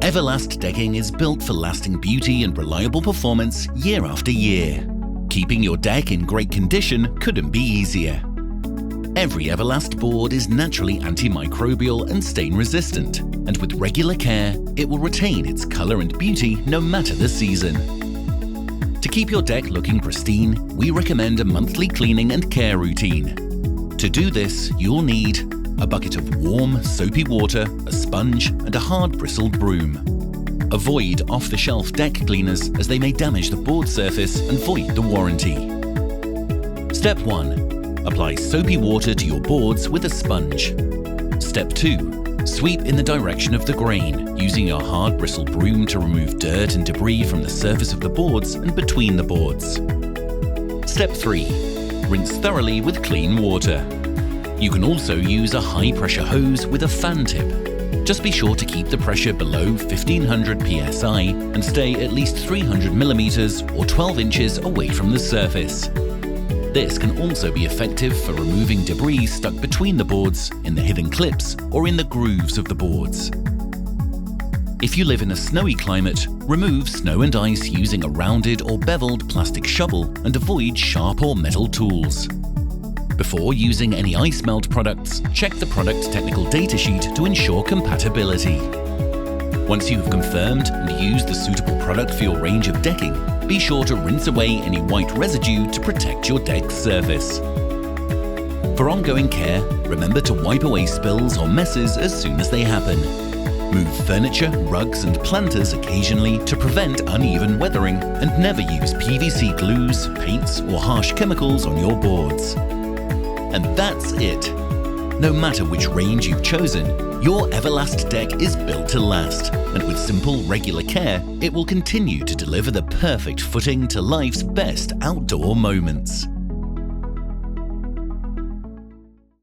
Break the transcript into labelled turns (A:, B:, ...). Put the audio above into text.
A: Eva-Last decking is built for lasting beauty and reliable performance year after year. Keeping your deck in great condition couldn't be easier. Every Eva-Last board is naturally antimicrobial and stain resistant, and with regular care, it will retain its color and beauty no matter the season. To keep your deck looking pristine, we recommend a monthly cleaning and care routine. To do this, you'll need a bucket of warm, soapy water, a sponge, and a hard bristled broom. Avoid off-the-shelf deck cleaners as they may damage the board surface and void the warranty. Step 1. Apply soapy water to your boards with a sponge. Step 2. Sweep in the direction of the grain, using your hard bristled broom to remove dirt and debris from the surface of the boards and between the boards. Step 3. Rinse thoroughly with clean water. You can also use a high-pressure hose with a fan tip. Just be sure to keep the pressure below 1500 psi and stay at least 300 mm or 12 inches away from the surface. This can also be effective for removing debris stuck between the boards, in the hidden clips, or in the grooves of the boards. If you live in a snowy climate, remove snow and ice using a rounded or beveled plastic shovel and avoid sharp or metal tools. Before using any ice melt products, check the product technical datasheet to ensure compatibility. Once you have confirmed and used the suitable product for your range of decking, be sure to rinse away any white residue to protect your deck's surface. For ongoing care, remember to wipe away spills or messes as soon as they happen. Move furniture, rugs, and planters occasionally to prevent uneven weathering, and never use PVC glues, paints, or harsh chemicals on your boards. And that's it! No matter which range you've chosen, your Eva-Last deck is built to last, and with simple, regular care, it will continue to deliver the perfect footing to life's best outdoor moments.